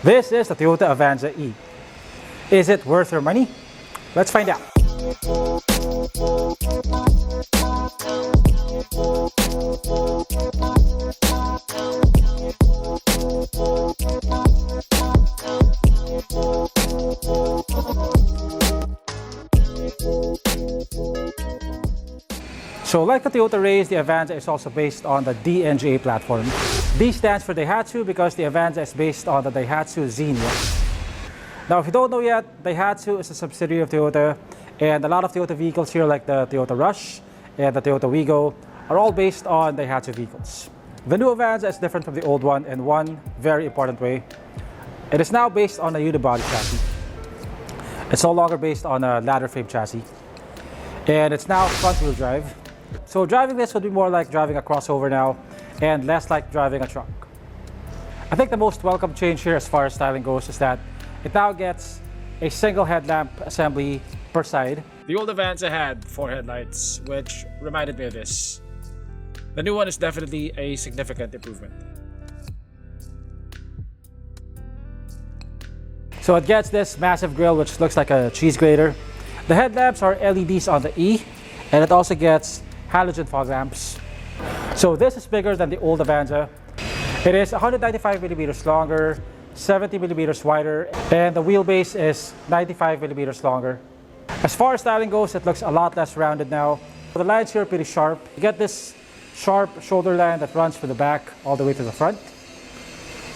This is the Toyota Avanza E. Is it worth your money? Let's find out. So like the Toyota Raize, the Avanza is also based on the DNGA platform. D stands for Daihatsu because the Avanza is based on the Daihatsu Xenia. Now if you don't know yet, Daihatsu is a subsidiary of Toyota, and a lot of Toyota vehicles here like the Toyota Rush and the Toyota Wigo are all based on Daihatsu vehicles. The new Avanza is different from the old one in one very important way. It is now based on a unibody chassis. It's no longer based on a ladder frame chassis. And it's now front-wheel drive. So driving this would be more like driving a crossover now and less like driving a truck. I think the most welcome change here as far as styling goes is that it now gets a single headlamp assembly per side. The old Avanza had 4 headlights, which reminded me of this. The new one is definitely a significant improvement. So it gets this massive grille which looks like a cheese grater. The headlamps are LEDs on the E, and it also gets halogen fog lamps. So this is bigger than the old Avanza. It is 195 millimeters longer, 70 millimeters wider, and the wheelbase is 95 millimeters longer. As far as styling goes, it looks a lot less rounded now. The lines here are pretty sharp. You get this sharp shoulder line that runs from the back all the way to the front.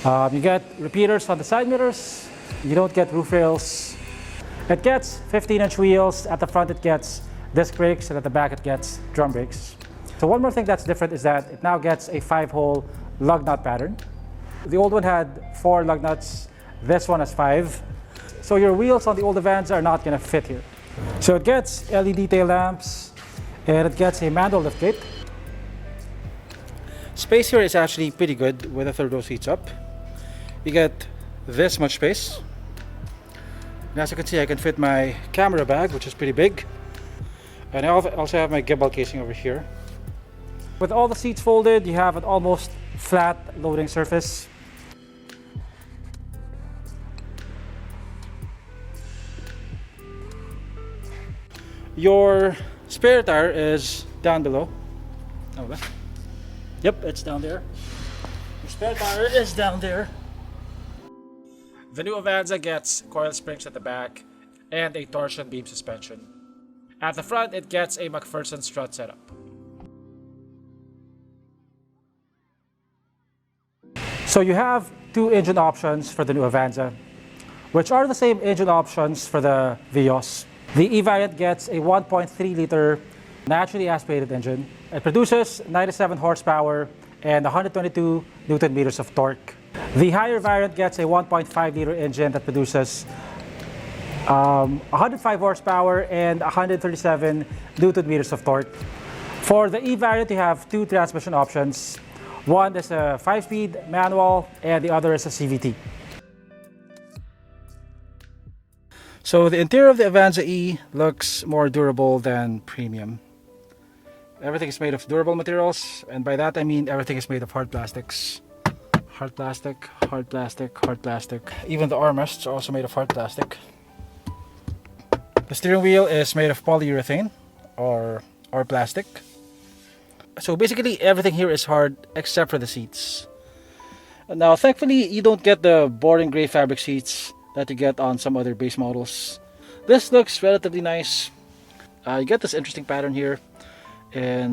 You get repeaters on the side mirrors. You don't get roof rails. It gets 15-inch wheels. At the front it gets disc brakes, and at the back it gets drum brakes. So one more thing that's different is that it now gets a 5-hole lug nut pattern. The old one had 4 lug nuts. This one has 5. So your wheels on the old Avanza are not going to fit here. So it gets LED tail lamps, and it gets a manual liftgate. Space here is actually pretty good with the third row seats up. You get this much space. And as you can see, I can fit my camera bag, which is pretty big. And I also have my gimbal casing over here. With all the seats folded, you have an almost flat loading surface. Your spare tire is down below. Oh, yep, it's down there. Your spare tire is down there. The new Avanza gets coil springs at the back and a torsion beam suspension. At the front, it gets a McPherson strut setup. So you have 2 engine options for the new Avanza, which are the same engine options for the Vios. The E variant gets a 1.3 liter naturally aspirated engine. It produces 97 horsepower and 122 Newton meters of torque. The higher variant gets a 1.5 liter engine that produces 105 horsepower and 137 Newton meters of torque. For the E variant, you have 2 transmission options. One is a 5-speed manual and the other is a CVT. So the interior of the Avanza E looks more durable than premium. Everything is made of durable materials, and by that I mean everything is made of hard plastics. Hard plastic, hard plastic, hard plastic. Even the armrests are also made of hard plastic. The steering wheel is made of polyurethane or plastic. So basically everything here is hard except for the seats. Now thankfully you don't get the boring gray fabric seats that you get on some other base models. This looks relatively nice. You get this interesting pattern here in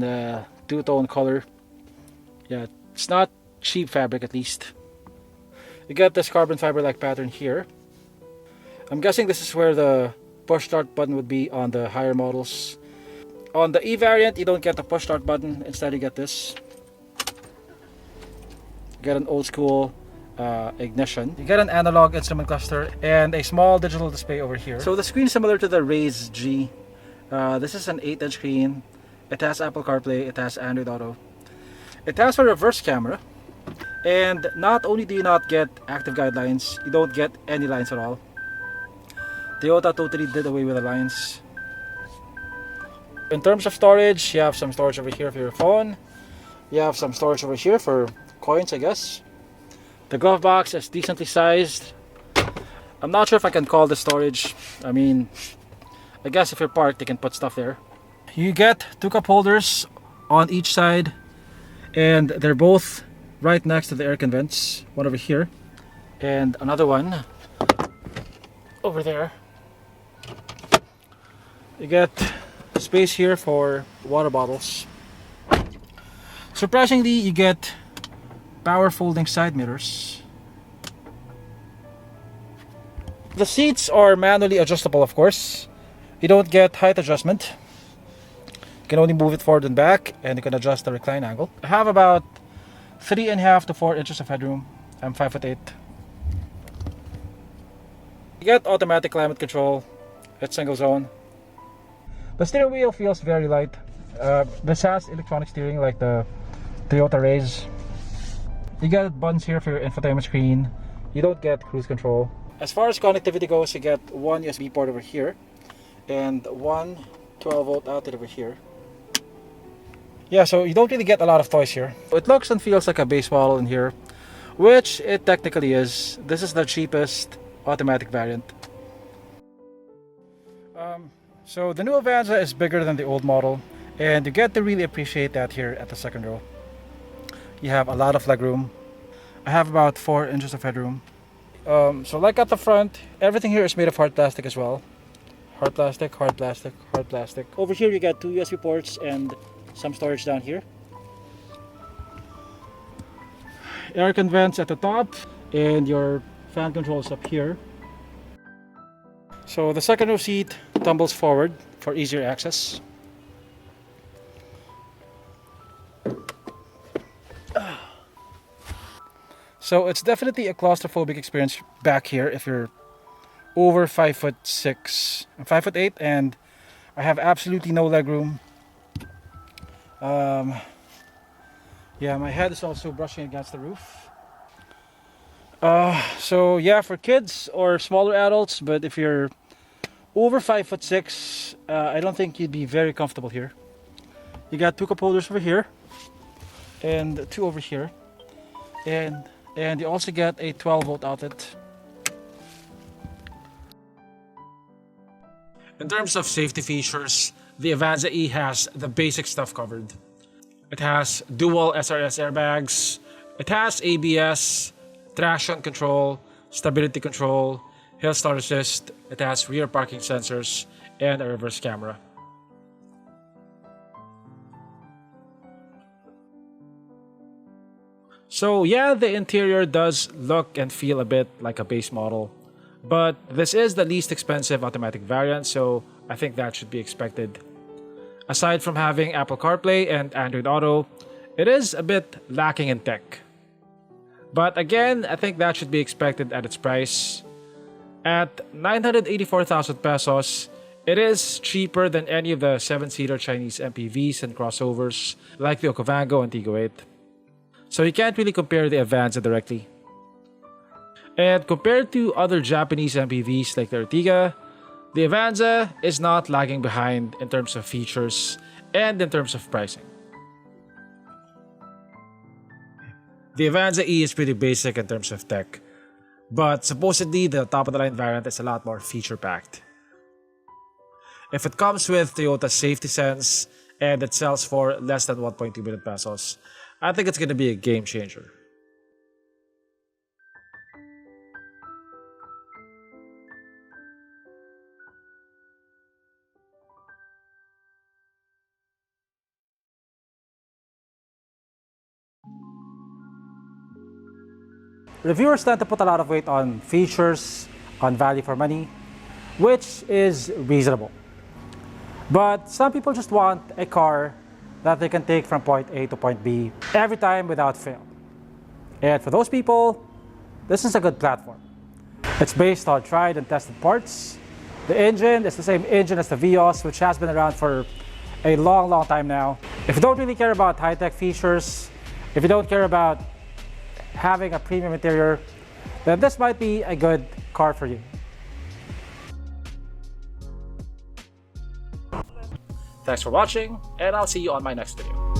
two-tone color. Yeah, it's not cheap fabric at least. You get this carbon fiber-like pattern here. I'm guessing this is where the push start button would be on the higher models. On the E variant, you don't get the push start button. Instead, you get this. You get an old school ignition. You get an analog instrument cluster and a small digital display over here. So the screen is similar to the Raize G. This is an 8-inch screen. It has Apple CarPlay. It has Android Auto. It has a reverse camera. And not only do you not get active guidelines, you don't get any lines at all. Toyota totally did away with the lines. In terms of storage, you have some storage over here for your phone. You have some storage over here for coins, I guess. The glove box is decently sized. I'm not sure if I can call this storage. I mean, I guess if you're parked, you can put stuff there. You get 2 cup holders on each side, and they're both right next to the air vents. One over here, and another one over there. You get space here for water bottles. Surprisingly, you get power folding side mirrors. The seats are manually adjustable, of course. You don't get height adjustment. You can only move it forward and back, and you can adjust the recline angle. I have about 3.5 to 4 inches of headroom. I'm 5'8". You get automatic climate control. It's single zone. The steering wheel feels very light. This has electronic steering like the Toyota Raize. You get buttons here for your infotainment screen. You don't get cruise control. As far as connectivity goes, you get one USB port over here and one 12-volt outlet over here. Yeah, so you don't really get a lot of toys here. It looks and feels like a base model in here, which it technically is. This is the cheapest automatic variant. So the new Avanza is bigger than the old model, and you get to really appreciate that here at the second row. You have a lot of legroom. I have about 4 inches of headroom. So like at the front, everything here is made of hard plastic as well. Hard plastic, hard plastic, hard plastic. Over here you got 2 USB ports and some storage down here. Air vents at the top, and your fan controls up here. So the second row seat tumbles forward for easier access. So it's definitely a claustrophobic experience back here if you're over 5'6". I'm 5'8", and I have absolutely no leg room. Yeah, my head is also brushing against the roof. So yeah, for kids or smaller adults, but if you're over 5'6", I don't think you'd be very comfortable here. You got 2 cup holders over here and 2 over here, and you also get a 12-volt outlet. In terms of safety features, the Avanza E has the basic stuff covered. It has dual SRS airbags, it has ABS, traction control, stability control, hill start assist, it has rear parking sensors, and a reverse camera. So yeah, the interior does look and feel a bit like a base model, but this is the least expensive automatic variant, so I think that should be expected. Aside from having Apple CarPlay and Android Auto, it is a bit lacking in tech. But again, I think that should be expected at its price. At 984,000 pesos, it is cheaper than any of the 7-seater Chinese MPVs and crossovers like the Okavango and Tiggo 8. So you can't really compare the Avanza directly. And compared to other Japanese MPVs like the Ertiga, the Avanza is not lagging behind in terms of features and in terms of pricing. The Avanza E is pretty basic in terms of tech, but supposedly the top-of-the-line variant is a lot more feature-packed. If it comes with Toyota's safety sense and it sells for less than 1.2 million pesos, I think it's going to be a game changer. Reviewers tend to put a lot of weight on features, on value for money, which is reasonable. But some people just want a car that they can take from point A to point B every time without fail. And for those people, this is a good platform. It's based on tried and tested parts. The engine is the same engine as the Vios, which has been around for a long time now. If you don't really care about high-tech features, if you don't care about having a premium interior, then this might be a good car for you. Thanks for watching, and I'll see you on my next video.